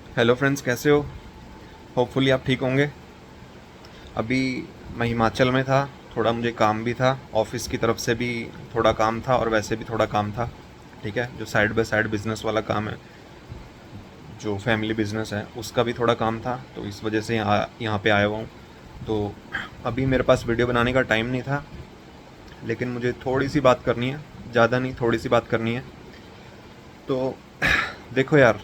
Hello friends, कैसे हो? Hopefully आप ठीक होंगे। अभी मैं हिमाचल में था। थोड़ा मुझे काम भी था, ऑफिस की तरफ से भी थोड़ा काम था और वैसे भी थोड़ा काम था। ठीक है, जो साइड बाय साइड बिजनेस वाला काम है, जो फैमिली बिजनेस है, उसका भी थोड़ा काम था, तो इस वजह से यहाँ पे आया हुआ हूँ। तो अभी मेरे पास वीडियो बनाने का टाइम नहीं था, लेकिन मुझे थोड़ी सी बात करनी है। ज़्यादा नहीं, थोड़ी सी बात करनी है। तो देखो यार,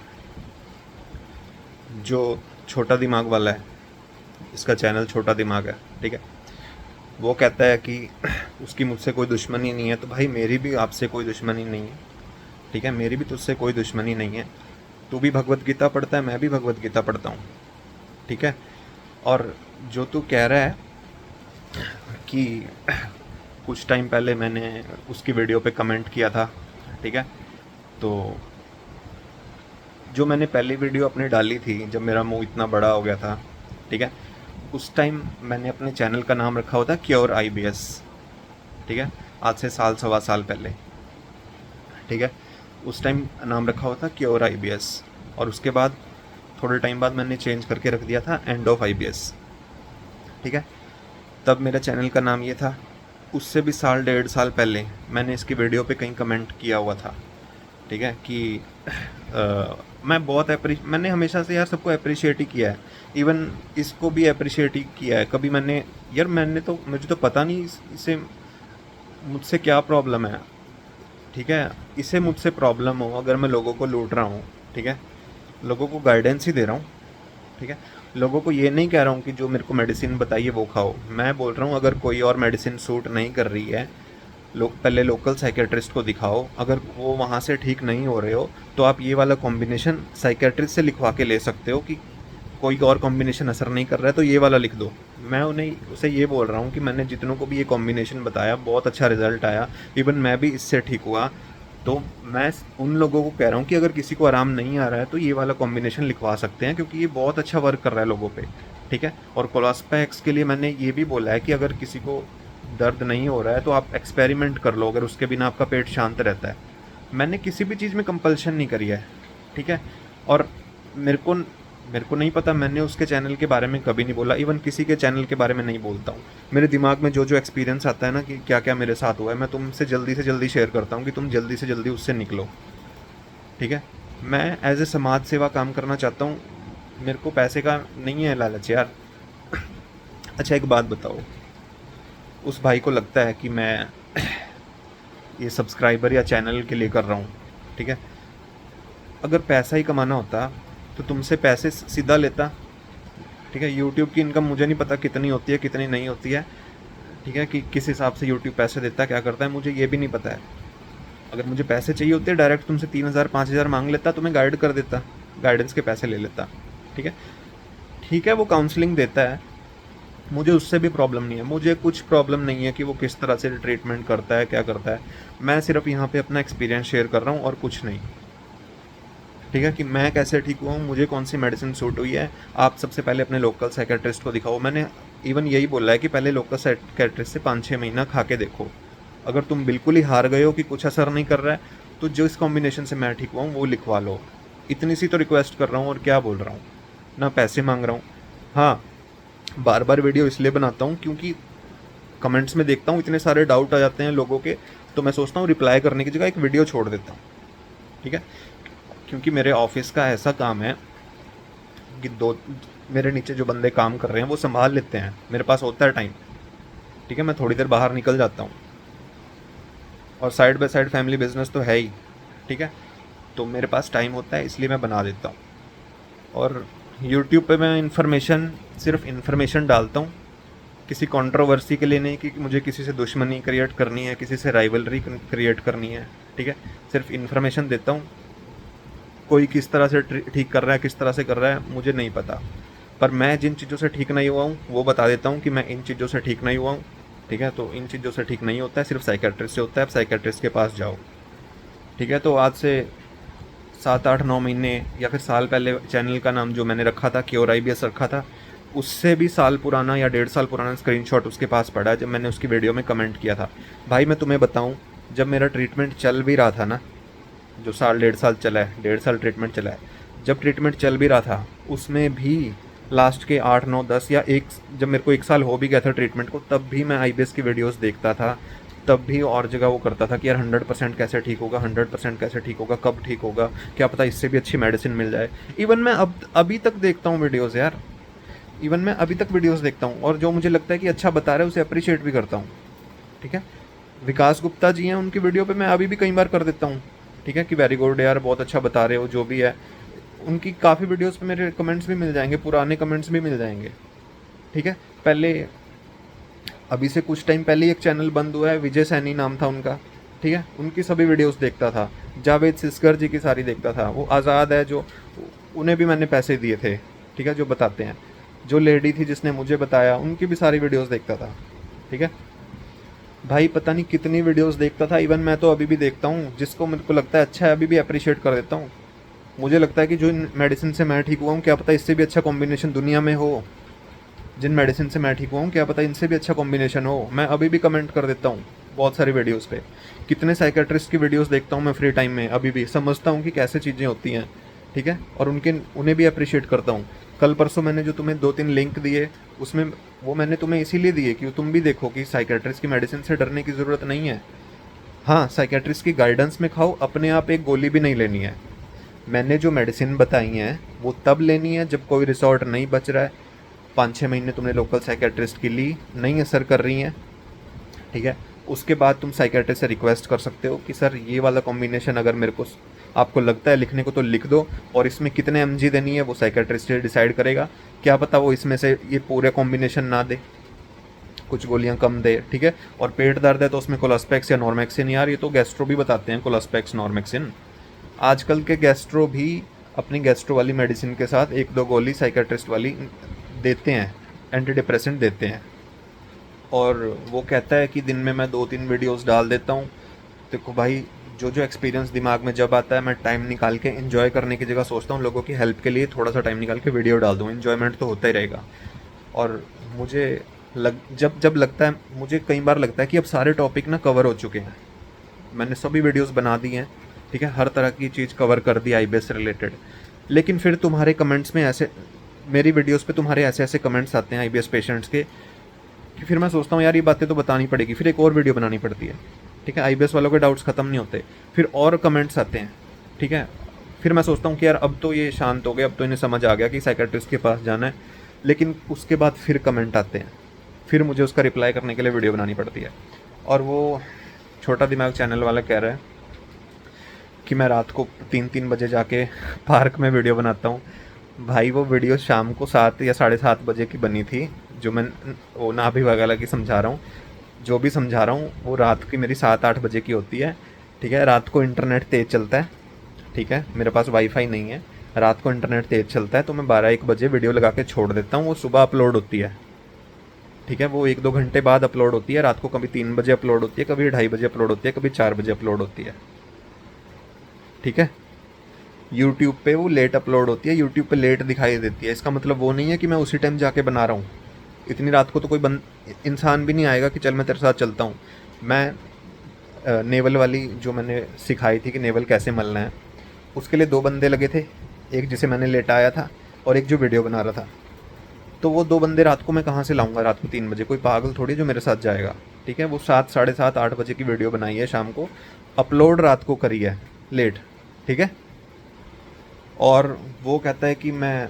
जो छोटा दिमाग वाला है, इसका चैनल छोटा दिमाग है, ठीक है, वो कहता है कि उसकी मुझसे कोई दुश्मनी नहीं है। तो भाई, मेरी भी आपसे कोई दुश्मनी नहीं है। ठीक है, मेरी भी तुझसे कोई दुश्मनी नहीं है। तू भी भगवत गीता पढ़ता है, मैं भी भगवत गीता पढ़ता हूँ। ठीक है। और जो तू कह रहा है कि कुछ टाइम पहले मैंने उसकी वीडियो पे कमेंट किया था, ठीक है, तो जो मैंने पहली वीडियो अपनी डाली थी जब मेरा मुंह इतना बड़ा हो गया था, ठीक है, उस टाइम मैंने अपने चैनल का नाम रखा हुआ था क्योर IBS। ठीक है, आज से साल सवा साल पहले। ठीक है, उस टाइम नाम रखा हुआ था क्योर IBS। और उसके बाद थोड़े टाइम बाद मैंने चेंज करके रख दिया था एंड ऑफ IBS। ठीक है, तब मेरा चैनल का नाम ये था। उससे भी साल डेढ़ साल पहले मैंने इसकी वीडियो पे कहीं कमेंट किया हुआ था, ठीक है, कि मैं बहुत मैंने हमेशा से यार सबको अप्रिशिएट ही किया है। इवन इसको भी अप्रिशिएट ही किया है। कभी मैंने, यार मैंने तो, मुझे तो पता नहीं इसे मुझसे क्या प्रॉब्लम है। ठीक है, इसे मुझसे प्रॉब्लम हो अगर मैं लोगों को लूट रहा हूँ, ठीक है, लोगों को गाइडेंस ही दे रहा हूँ, ठीक है, लोगों को ये नहीं कह रहा हूँ कि जो मेरे को मेडिसिन बताइए वो खाओ। मैं बोल रहा हूँ अगर कोई और मेडिसिन सूट नहीं कर रही है, लोग पहले लोकल साइकेट्रिस्ट को दिखाओ। अगर वो वहाँ से ठीक नहीं हो रहे हो तो आप ये वाला कॉम्बिनेशन साइकेट्रिस्ट से लिखवा के ले सकते हो कि कोई और कॉम्बिनेशन असर नहीं कर रहा है तो ये वाला लिख दो। मैं उन्हें उसे ये बोल रहा हूँ कि मैंने जितनों को भी ये कॉम्बिनेशन बताया बहुत अच्छा रिजल्ट आया, इवन मैं भी इससे ठीक हुआ। तो मैं उन लोगों को कह रहा हूँ कि अगर किसी को आराम नहीं आ रहा है तो ये वाला कॉम्बिनेशन लिखवा सकते हैं, क्योंकि ये बहुत अच्छा वर्क कर रहा है लोगों पे। ठीक है, और कोलास्पा एक्स के लिए मैंने ये भी बोला है कि अगर किसी को दर्द नहीं हो रहा है तो आप एक्सपेरिमेंट कर लो, अगर उसके बिना आपका पेट शांत रहता है। मैंने किसी भी चीज़ में कंपल्शन नहीं करी है। ठीक है, और मेरे को नहीं पता, मैंने उसके चैनल के बारे में कभी नहीं बोला, इवन किसी के चैनल के बारे में नहीं बोलता हूँ। मेरे दिमाग में जो जो एक्सपीरियंस आता है ना कि क्या क्या मेरे साथ हुआ है, मैं तुमसे जल्दी से जल्दी शेयर करता हूँ कि तुम जल्दी से जल्दी उससे निकलो। ठीक है, मैं एज ए समाज सेवा काम करना चाहता हूँ। मेरे को पैसे का नहीं है लालच यार। अच्छा, एक बात बताओ, उस भाई को लगता है कि मैं ये सब्सक्राइबर या चैनल के लिए कर रहा हूँ। ठीक है, अगर पैसा ही कमाना होता तो तुमसे पैसे सीधा लेता। ठीक है, यूट्यूब की इनकम मुझे नहीं पता कितनी होती है कितनी नहीं होती है। ठीक है, कि किस हिसाब से यूट्यूब पैसे देता है क्या करता है मुझे ये भी नहीं पता है। अगर मुझे पैसे चाहिए होते डायरेक्ट तुमसे 3,000 5,000 मांग लेता, तुम्हें गाइड कर देता, गाइडेंस के पैसे ले लेता। ठीक है, ठीक है, वो काउंसलिंग देता है, मुझे उससे भी प्रॉब्लम नहीं है। मुझे कुछ प्रॉब्लम नहीं है कि वो किस तरह से ट्रीटमेंट करता है क्या करता है। मैं सिर्फ यहाँ पे अपना एक्सपीरियंस शेयर कर रहा हूँ और कुछ नहीं। ठीक है, कि मैं कैसे ठीक हुआ हूँ, मुझे कौन सी मेडिसिन सूट हुई है। आप सबसे पहले अपने लोकल साइकेट्रिस्ट को दिखाओ। मैंने इवन यही बोला है कि पहले लोकल साइकेट्रिस्ट से 5-6 महीना खा के देखो। अगर तुम बिल्कुल ही हार गए हो कि कुछ असर नहीं कर रहा है तो जो इस कॉम्बिनेशन से मैं ठीक हुआ हूँ वो लिखवा लो। इतनी सी तो रिक्वेस्ट कर रहा हूँ और क्या बोल रहा हूँ, ना पैसे मांग रहा हूँ। हाँ, बार बार वीडियो इसलिए बनाता हूँ क्योंकि कमेंट्स में देखता हूँ इतने सारे डाउट आ जाते हैं लोगों के, तो मैं सोचता हूँ रिप्लाई करने की जगह एक वीडियो छोड़ देता हूँ। ठीक है, क्योंकि मेरे ऑफिस का ऐसा काम है कि दो मेरे नीचे जो बंदे काम कर रहे हैं वो संभाल लेते हैं, मेरे पास होता है टाइम। ठीक है, मैं थोड़ी देर बाहर निकल जाता हूँ और side by side family business तो है ही। ठीक है, तो मेरे पास टाइम होता है इसलिए मैं बना देता हूँ। और यूट्यूब पे मैं इन्फॉर्मेशन, सिर्फ इन्फॉर्मेशन डालता हूँ, किसी कंट्रोवर्सी के लिए नहीं कि मुझे किसी से दुश्मनी क्रिएट करनी है, किसी से राइवलरी क्रिएट करनी है। ठीक है, सिर्फ इन्फॉर्मेशन देता हूँ। कोई किस तरह से ठीक कर रहा है किस तरह से कर रहा है मुझे नहीं पता, पर मैं जिन चीज़ों से ठीक नहीं हुआ हूँ वो बता देता हूँ कि मैं इन चीज़ों से ठीक नहीं हुआ हूँ। ठीक है, तो इन चीज़ों से ठीक नहीं होता है, सिर्फ साइकेट्रिस्ट से होता है, आप साइकेट्रिस्ट के पास जाओ। ठीक है, तो आज से 7-8-9 महीने या फिर साल पहले चैनल का नाम जो मैंने रखा था क्योर IBS रखा था, उससे भी साल पुराना या डेढ़ साल पुराना स्क्रीनशॉट उसके पास पड़ा है जब मैंने उसकी वीडियो में कमेंट किया था। भाई मैं तुम्हें बताऊं, जब मेरा ट्रीटमेंट चल भी रहा था ना, जो साल डेढ़ साल चला है, डेढ़ साल ट्रीटमेंट चला है, जब ट्रीटमेंट चल भी रहा था उसमें भी लास्ट के 8 9 10 या एक, जब मेरे को 1 साल हो भी गया था ट्रीटमेंट को, तब भी मैं आईबीएस की वीडियोस देखता था। तब भी और जगह वो करता था कि यार 100% कैसे ठीक होगा, 100% कैसे ठीक होगा, कब ठीक होगा, क्या पता इससे भी अच्छी मेडिसिन मिल जाए। इवन मैं अब अभी तक देखता हूँ वीडियोज़ यार, इवन मैं अभी तक वीडियोज़ देखता हूँ, और जो मुझे लगता है कि अच्छा बता रहा है उसे अप्रिशिएट भी करता हूँ। ठीक है, विकास गुप्ता जी हैं, उनकी वीडियो पे मैं अभी भी कई बार कर देता हूँ। ठीक है, कि वेरी गुड यार, बहुत अच्छा बता रहे हो, जो भी है। उनकी काफ़ी वीडियोस पे मेरे कमेंट्स भी मिल जाएंगे, पुराने कमेंट्स भी मिल जाएंगे। ठीक है, पहले अभी से कुछ टाइम पहले एक चैनल बंद हुआ है, विजय सैनी नाम था उनका। ठीक है, उनकी सभी वीडियोस देखता था। जावेद सिस्कर जी की सारी देखता था। वो आज़ाद है जो, उन्हें भी मैंने पैसे दिए थे। ठीक है, जो बताते हैं। जो लेडी थी जिसने मुझे बताया, उनकी भी सारी वीडियोस देखता था। ठीक है भाई, पता नहीं कितनी वीडियोस देखता था। इवन मैं तो अभी भी देखता हूँ, जिसको मेरे को लगता है अच्छा है अभी भी अप्रिशिएट कर देता हूँ। मुझे लगता है कि जो मेडिसिन से मैं ठीक हुआ हूँ, क्या पता इससे भी अच्छा कॉम्बिनेशन दुनिया में हो। जिन मेडिसिन से मैं ठीक हुआ हूँ, क्या पता इनसे भी अच्छा कॉम्बिनेशन हो। मैं अभी भी कमेंट कर देता हूँ बहुत सारी वीडियोस पे। कितने साइकेट्रिस्ट की वीडियोस देखता हूँ मैं फ्री टाइम में, अभी भी समझता हूँ कि कैसे चीज़ें होती हैं। ठीक है, और उन्हें भी अप्रिशिएट करता हूँ। कल परसों मैंने जो तुम्हें 2 3 लिंक दिए, उसमें वो मैंने तुम्हें इसीलिए दिए कि तुम भी देखो कि साइकेट्रिस्ट की मेडिसिन से डरने की ज़रूरत नहीं है। हाँ, साइकेट्रिस्ट की गाइडेंस में खाओ, अपने आप एक गोली भी नहीं लेनी है। मैंने जो मेडिसिन बताई हैं वो तब लेनी है जब कोई रिसोर्ट नहीं बच रहा है। 5 6 महीने तुमने लोकल साइकेट्रिस्ट की ली, नहीं असर कर रही हैं। ठीक है, उसके बाद तुम साइकेट्रिस्ट से रिक्वेस्ट कर सकते हो कि सर ये वाला कॉम्बिनेशन अगर मेरे को आपको लगता है लिखने को तो लिख दो, और इसमें कितने एमजी देनी है वो साइकेट्रिस्ट डिसाइड करेगा। क्या पता वो इसमें से ये पूरे कॉम्बिनेशन ना दे, कुछ गोलियां कम दे। ठीक है, और पेट दर्द है तो उसमें कोलास्पेक्स या नॉर्मेक्सिन, यार ये तो गैस्ट्रो भी बताते हैं, कोलास्पेक्स नॉर्मेक्सिन। आजकल के गैस्ट्रो भी अपनी गैस्ट्रो वाली मेडिसिन के साथ 1 2 गोली साइकेट्रिस्ट वाली देते हैं, एंटी डिप्रेसेंट देते हैं। और वो कहता है कि दिन में मैं 2 3 वीडियोस डाल देता हूँ। देखो भाई, जो जो एक्सपीरियंस दिमाग में जब आता है, मैं टाइम निकाल के एंजॉय करने की जगह सोचता हूँ लोगों की हेल्प के लिए थोड़ा सा टाइम निकाल के वीडियो डाल दूँ। एन्जॉयमेंट तो होता ही रहेगा। और मुझे जब जब लगता है, मुझे कई बार लगता है कि अब सारे टॉपिक ना कवर हो चुके हैं, मैंने सभी वीडियोस बना दी हैं। ठीक है, हर तरह की चीज़ कवर कर दी आईबीएस से रिलेटेड। लेकिन फिर तुम्हारे कमेंट्स में ऐसे, मेरी वीडियोस पे तुम्हारे ऐसे ऐसे कमेंट्स आते हैं आईबीएस पेशेंट्स के, कि फिर मैं सोचता हूँ यार ये बातें तो बतानी पड़ेगी, फिर एक और वीडियो बनानी पड़ती है। ठीक है, आईबीएस वालों के डाउट्स ख़त्म नहीं होते, फिर और कमेंट्स आते हैं। ठीक है, फिर मैं सोचता हूँ कि यार अब तो ये शांत हो गए, अब तो इन्हें समझ आ गया कि साइकेट्रिस्ट के पास जाना है। लेकिन उसके बाद फिर कमेंट आते हैं, फिर मुझे उसका रिप्लाई करने के लिए वीडियो बनानी पड़ती है। और वो छोटा दिमाग चैनल वाला कह रहा है कि मैं रात को 3 3 बजे जाके पार्क में वीडियो बनाता हूँ। भाई वो वीडियो शाम को 7 या 7:30 बजे की बनी थी, जो मैं वो नाभि वगैरह की समझा रहा हूँ। जो भी समझा रहा हूँ वो रात की मेरी 7 8 बजे की होती है। ठीक है, रात को इंटरनेट तेज़ चलता है। ठीक है, मेरे पास वाईफाई नहीं है, रात को इंटरनेट तेज़ चलता है, तो मैं 12 1 बजे वीडियो लगा के छोड़ देता हूँ। वो सुबह अपलोड होती है। ठीक है, वो 1 2 घंटे बाद अपलोड होती है। रात को कभी 3 बजे अपलोड होती है, कभी 2:30 बजे अपलोड होती है, कभी 4 बजे अपलोड होती है। ठीक है, यूट्यूब पे वो लेट अपलोड होती है, यूट्यूब पे लेट दिखाई देती है। इसका मतलब वो नहीं है कि मैं उसी टाइम जाके बना रहा हूँ। इतनी रात को तो कोई इंसान भी नहीं आएगा कि चल मैं तेरे साथ चलता हूँ। मैं नेवल वाली जो मैंने सिखाई थी कि नेवल कैसे मलना है, उसके लिए 2 बंदे लगे थे, एक जिसे मैंने लेटाया था और एक जो वीडियो बना रहा था। तो वो 2 बंदे रात को मैं कहाँ से लाऊंगा, रात को 3 बजे? कोई पागल थोड़ी जो मेरे साथ जाएगा। ठीक है, वो 7 7:30 8 बजे की वीडियो बनाई है शाम को, अपलोड रात को करी है लेट। ठीक है, और वो कहता है कि मैं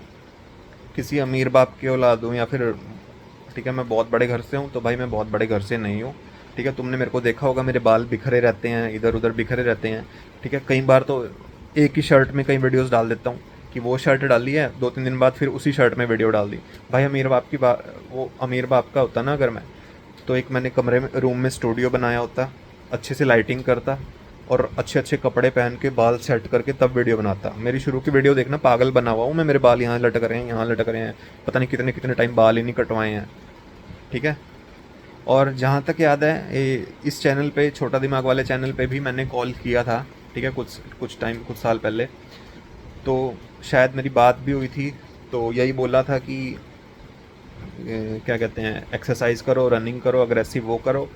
किसी अमीर बाप की औलाद हूँ या फिर, ठीक है, मैं बहुत बड़े घर से हूँ। तो भाई मैं बहुत बड़े घर से नहीं हूँ। ठीक है, तुमने मेरे को देखा होगा, मेरे बाल बिखरे रहते हैं, इधर उधर बिखरे रहते हैं। ठीक है, कई बार तो एक ही शर्ट में कई वीडियोस डाल देता हूँ, कि वो शर्ट डाली है, 2 3 दिन बाद फिर उसी शर्ट में वीडियो डाल दी। भाई अमीर बाप की बात, वो अमीर बाप का होता ना अगर मैं, तो एक मैंने कमरे में, रूम में स्टूडियो बनाया होता, अच्छे से लाइटिंग करता, और अच्छे अच्छे कपड़े पहन के बाल सेट करके तब वीडियो बनाता। मेरी शुरू की वीडियो देखना, पागल बना हुआ हूँ मैं, मेरे बाल यहाँ लटक रहे हैं, यहाँ लटक रहे हैं, पता नहीं कितने कितने टाइम बाल ही नहीं कटवाए हैं। ठीक है, और जहाँ तक याद है, इस चैनल पे, छोटा दिमाग वाले चैनल पे भी मैंने कॉल किया था। ठीक है, कुछ कुछ टाइम, कुछ साल पहले, तो शायद मेरी बात भी हुई थी। तो यही बोला था कि क्या कहते हैं, एक्सरसाइज करो, रनिंग करो, अग्रेसिव वो करो।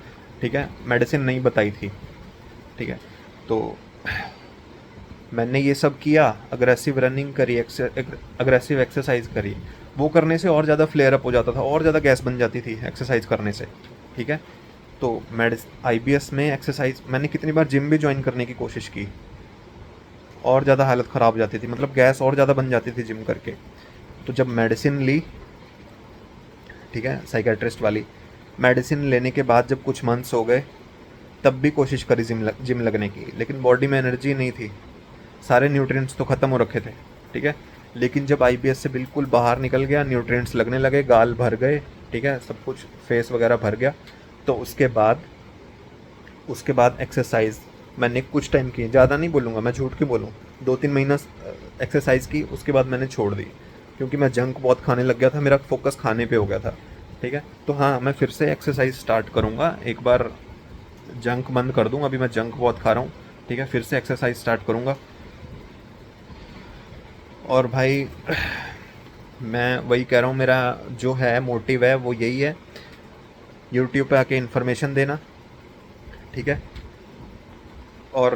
ठीक है, मेडिसिन नहीं बताई थी। ठीक है, तो मैंने ये सब किया, अग्रेसिव रनिंग करी, अग्रेसिव एक्सरसाइज करी, वो करने से और ज़्यादा फ्लेयर अप हो जाता था, और ज़्यादा गैस बन जाती थी एक्सरसाइज करने से, ठीक है। तो आईबीएस में एक्सरसाइज मैंने कितनी बार जिम भी ज्वाइन करने की कोशिश की, और ज़्यादा हालत ख़राब हो जाती थी, मतलब गैस और ज़्यादा बन जाती थी जिम करके। तो जब मेडिसिन ली, ठीक है, साइकेट्रिस्ट वाली मेडिसिन लेने के बाद जब कुछ मंथ्स हो गए, तब भी कोशिश करी जिम लगने की, लेकिन बॉडी में एनर्जी नहीं थी, सारे न्यूट्रिएंट्स तो ख़त्म हो रखे थे, ठीक है। लेकिन जब आईबीएस से बिल्कुल बाहर निकल गया, न्यूट्रिएंट्स लगने लगे, गाल भर गए, ठीक है, सब कुछ फेस वगैरह भर गया, तो उसके बाद एक्सरसाइज मैंने कुछ टाइम की, ज़्यादा नहीं बोलूँगा, मैं झूठ क्यों बोलूँ, 2-3 महीना एक्सरसाइज की, उसके बाद मैंने छोड़ दी, क्योंकि मैं जंक बहुत खाने लग गया था, मेरा फोकस खाने पे हो गया था, ठीक है। तो हाँ, मैं फिर से एक्सरसाइज स्टार्ट करूँगा, एक बार जंक बंद कर दूँ, अभी मैं जंक बहुत खा रहा हूँ, ठीक है, फिर से एक्सरसाइज स्टार्ट करूँगा। और भाई मैं वही कह रहा हूँ, मेरा जो है मोटिव है वो यही है, यूट्यूब पे आके इन्फॉर्मेशन देना, ठीक है, और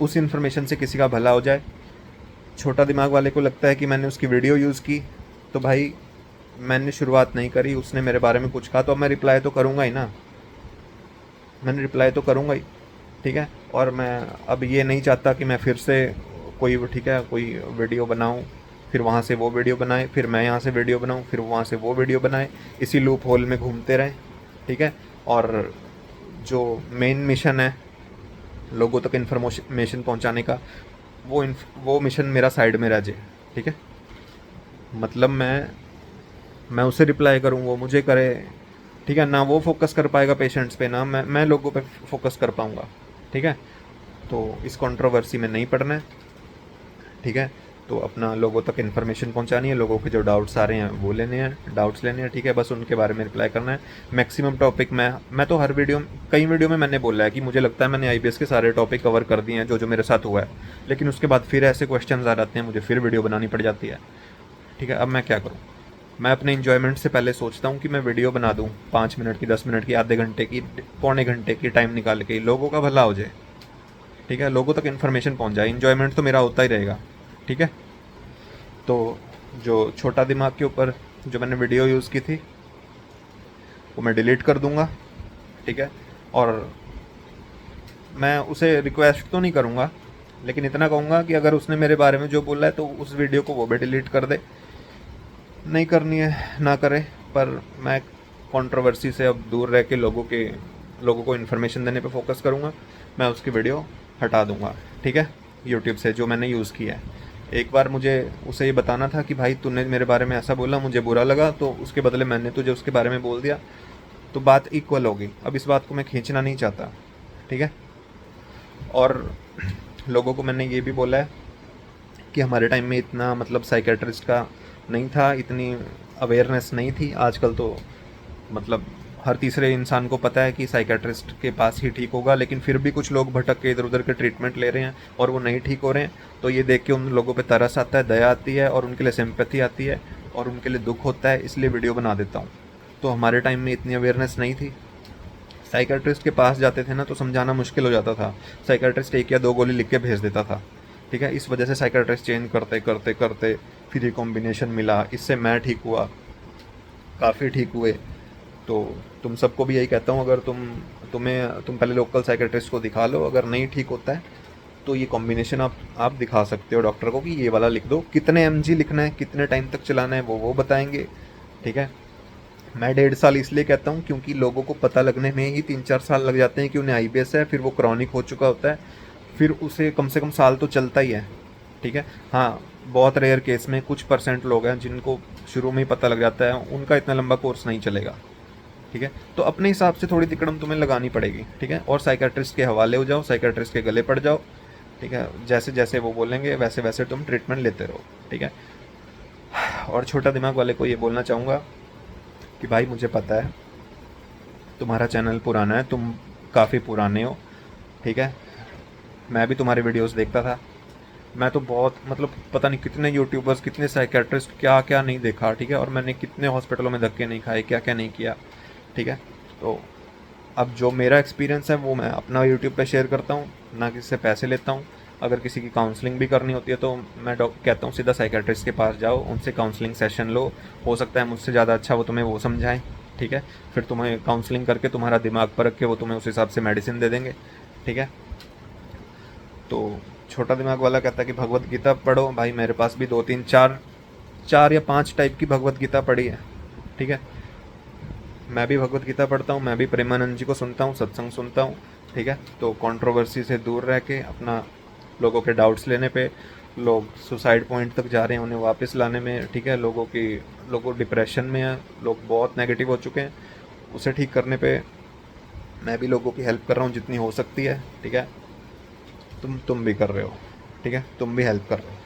उस इन्फॉर्मेशन से किसी का भला हो जाए। छोटा दिमाग वाले को लगता है कि मैंने उसकी वीडियो यूज़ की, तो भाई मैंने शुरुआत नहीं करी, उसने मेरे बारे में कुछ कहा तो अब मैं रिप्लाई तो करूँगा ही ना, मैंने रिप्लाई तो करूँगा ही, ठीक है। और मैं अब ये नहीं चाहता कि मैं फिर से कोई, ठीक है, कोई वीडियो बनाऊँ, फिर वहाँ से वो वीडियो बनाए, फिर मैं यहाँ से वीडियो बनाऊँ, फिर वहाँ से वो वीडियो बनाए, इसी लूप होल में घूमते रहें, ठीक है। और जो मेन मिशन है लोगों तक इन्फॉर्मेशन पहुंचाने का, वो मिशन मेरा साइड में रह जाए, ठीक है। मतलब मैं उसे रिप्लाई करूँ, वो मुझे करे, ठीक है ना, वो फोकस कर पाएगा पेशेंट्स पे, ना मैं लोगों पे फोकस कर पाऊँगा, ठीक है। तो इस कंट्रोवर्सी में नहीं पड़ना है, ठीक है। तो अपना लोगों तक इन्फॉर्मेशन पहुंचानी है, लोगों के जो डाउट्स आ रहे हैं वो डाउट्स लेने हैं, ठीक है, बस उनके बारे में रिप्लाई करना है। मैक्सिमम टॉपिक मैं तो हर वीडियो, कई वीडियो में मैंने बोला है कि मुझे लगता है मैंने आईबीएस के सारे टॉपिक कवर कर दिए हैं जो जो मेरे साथ हुआ है, लेकिन उसके बाद फिर ऐसे क्वेश्चन आ जाते हैं, मुझे फिर वीडियो बनानी पड़ जाती है, ठीक है। अब मैं क्या करूँ, मैं अपने इन्जॉयमेंट से पहले सोचता हूँ कि मैं वीडियो बना दूँ 5 मिनट की, 10 मिनट की, आधे घंटे की, पौने घंटे की टाइम निकाल के, लोगों का भला हो जाए, ठीक है, लोगों तक इन्फॉर्मेशन पहुँच जाए, इन्जॉयमेंट तो मेरा होता ही रहेगा, ठीक है। तो जो छोटा दिमाग के ऊपर जो मैंने वीडियो यूज़ की थी वो मैं डिलीट कर दूंगा, ठीक है। और मैं उसे रिक्वेस्ट तो नहीं करूँगा, लेकिन इतना कहूँगा कि अगर उसने मेरे बारे में जो बोला है तो उस वीडियो को वो भी डिलीट कर दे, नहीं करनी है ना करे, पर मैं कंट्रोवर्सी से अब दूर रह के लोगों को इन्फॉर्मेशन देने पे फोकस करूँगा, मैं उसकी वीडियो हटा दूँगा, ठीक है, यूट्यूब से, जो मैंने यूज़ किया है। एक बार मुझे उसे ये बताना था कि भाई तूने मेरे बारे में ऐसा बोला, मुझे बुरा लगा, तो उसके बदले मैंने तुझे उसके बारे में बोल दिया, तो बात इक्वल होगी। अब इस बात को मैं खींचना नहीं चाहता, ठीक है। और लोगों को मैंने ये भी बोला है कि हमारे टाइम में इतना, मतलब साइकेट्रिस्ट का नहीं था, इतनी अवेयरनेस नहीं थी, आजकल तो मतलब हर तीसरे इंसान को पता है कि साइकेट्रिस्ट के पास ही ठीक होगा, लेकिन फिर भी कुछ लोग भटक के इधर उधर के ट्रीटमेंट ले रहे हैं और वो नहीं ठीक हो रहे हैं, तो ये देख के उन लोगों पे तरस आता है, दया आती है, और उनके लिए सिंपैथी आती है, और उनके लिए दुख होता है, इसलिए वीडियो बना देता हूँ। तो हमारे टाइम में इतनी अवेयरनेस नहीं थी, साइकेट्रिस्ट के पास जाते थे ना तो समझाना मुश्किल हो जाता था, साइकेट्रिस्ट 1 या 2 गोली लिख के भेज देता था, ठीक है। इस वजह से साइकेट्रिस्ट चेंज करते करते करते फिर ये कॉम्बिनेशन मिला, इससे मैं ठीक हुआ, काफ़ी ठीक हुए। तो तुम सबको भी यही कहता हूँ, अगर तुम पहले लोकल साइकेट्रिस्ट को दिखा लो, अगर नहीं ठीक होता है तो ये कॉम्बिनेशन आप दिखा सकते हो डॉक्टर को कि ये वाला लिख दो, कितने एमजी लिखना है, कितने टाइम तक चलाना है, वो बताएंगे, ठीक है। मैं 1.5 साल इसलिए कहता हूँ क्योंकि लोगों को पता लगने में ही 3-4 साल लग जाते हैं कि उन्हें आईबीएस है, फिर वो क्रॉनिक हो चुका होता है, फिर उसे कम से कम साल तो चलता ही है, ठीक है। हाँ, बहुत रेयर केस में कुछ % लोग हैं जिनको शुरू में ही पता लग जाता है, उनका इतना लंबा कोर्स नहीं चलेगा, ठीक है। तो अपने हिसाब से थोड़ी तिकड़म तुम्हें लगानी पड़ेगी, ठीक है, और साइकेट्रिस्ट के हवाले हो जाओ, साइकेट्रिस्ट के गले पड़ जाओ, ठीक है, जैसे जैसे वो बोलेंगे वैसे वैसे तुम ट्रीटमेंट लेते रहो, ठीक है। और छोटा दिमाग वाले को ये बोलना चाहूँगा कि भाई मुझे पता है तुम्हारा चैनल पुराना है, तुम काफ़ी पुराने हो, ठीक है, मैं भी तुम्हारे वीडियोस देखता था, मैं तो बहुत, मतलब पता नहीं कितने यूट्यूबर्स, कितने साइकेट्रिस्ट, क्या क्या नहीं देखा, ठीक है, और मैंने कितने हॉस्पिटलों में धक्के नहीं खाए, क्या क्या नहीं किया, ठीक है। तो अब जो मेरा एक्सपीरियंस है वो मैं अपना यूट्यूब पे शेयर करता हूँ, ना किसी से पैसे लेता हूँ, अगर किसी की काउंसलिंग भी करनी होती है तो मैं कहता हूँ सीधा साइकेट्रिस्ट के पास जाओ, उनसे काउंसलिंग सेशन लो, हो सकता है मुझसे ज़्यादा अच्छा वो तुम्हें वो समझाएं, ठीक है। फिर तुम्हें काउंसलिंग करके तुम्हारा दिमाग परख के वो तुम्हें उस हिसाब से मेडिसिन दे देंगे, ठीक है। तो छोटा दिमाग वाला कहता है कि भगवत गीता पढ़ो, भाई मेरे पास भी 2 3 4 या 5 टाइप की भगवत गीता पढ़ी है, ठीक है। मैं भी भगवत गीता पढ़ता हूँ, मैं भी प्रेमानंद जी को सुनता हूँ, सत्संग सुनता हूँ, ठीक है। तो कंट्रोवर्सी से दूर रह के अपना लोगों के डाउट्स लेने पे, लोग सुसाइड पॉइंट तक जा रहे हैं उन्हें वापस लाने में, ठीक है। लोगों डिप्रेशन में है, लोग बहुत नेगेटिव हो चुके हैं, उसे ठीक करने पे मैं भी लोगों की हेल्प कर रहा हूँ जितनी हो सकती है, ठीक है। तुम भी कर रहे हो, ठीक है, तुम भी हेल्प कर रहे हो,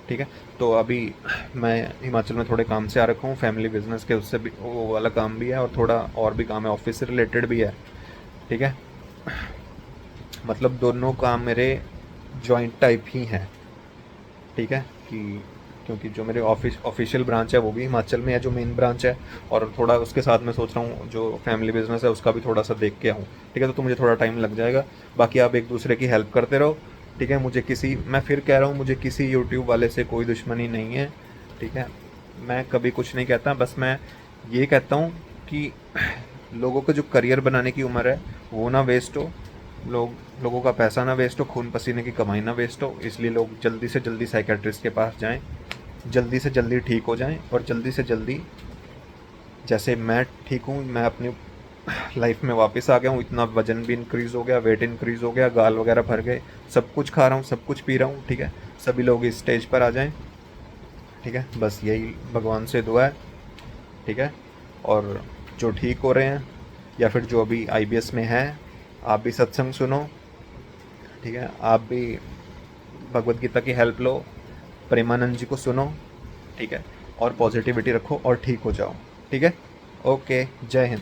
ठीक है। तो अभी मैं हिमाचल में थोड़े काम से आ रखा हूँ, फैमिली बिजनेस के, उससे भी वो वाला काम भी है और थोड़ा और भी काम है, ऑफिस से रिलेटेड भी है, ठीक है। मतलब दोनों काम मेरे जॉइंट टाइप ही हैं, ठीक है। कि क्योंकि जो मेरे ऑफिशियल ब्रांच है वो भी हिमाचल में है, जो मेन ब्रांच है, और थोड़ा उसके साथ मैं सोच रहा हूँ जो फैमिली बिजनेस है उसका भी थोड़ा सा देख के आऊँ, ठीक है। तो मुझे थोड़ा टाइम लग जाएगा, बाकी आप एक दूसरे की हेल्प करते रहो, ठीक है। मैं फिर कह रहा हूँ, मुझे किसी यूट्यूब वाले से कोई दुश्मनी नहीं है, ठीक है। मैं कभी कुछ नहीं कहता, बस मैं ये कहता हूँ कि लोगों का जो करियर बनाने की उम्र है वो ना वेस्ट हो, लोगों का पैसा ना वेस्ट हो, खून पसीने की कमाई ना वेस्ट हो, इसलिए लोग जल्दी से जल्दी साइकेट्रिस्ट के पास जाएं, जल्दी से जल्दी ठीक हो जाएं, और जल्दी से जल्दी, जैसे मैं ठीक हूँ, मैं अपनी लाइफ में वापस आ गया हूँ, इतना वजन भी इंक्रीज़ हो गया, वेट इंक्रीज़ हो गया, गाल वगैरह भर गए, सब कुछ खा रहा हूँ, सब कुछ पी रहा हूँ, ठीक है। सभी लोग इस स्टेज पर आ जाएं, ठीक है, बस यही भगवान से दुआ है, ठीक है। और जो ठीक हो रहे हैं या फिर जो अभी आईबीएस में है, आप भी सत्संग सुनो, ठीक है। आप भी भगवत गीता की हेल्प लो, प्रेमानंद जी को सुनो, ठीक है, और पॉजिटिविटी रखो और ठीक हो जाओ, ठीक है। ओके, जय हिंद।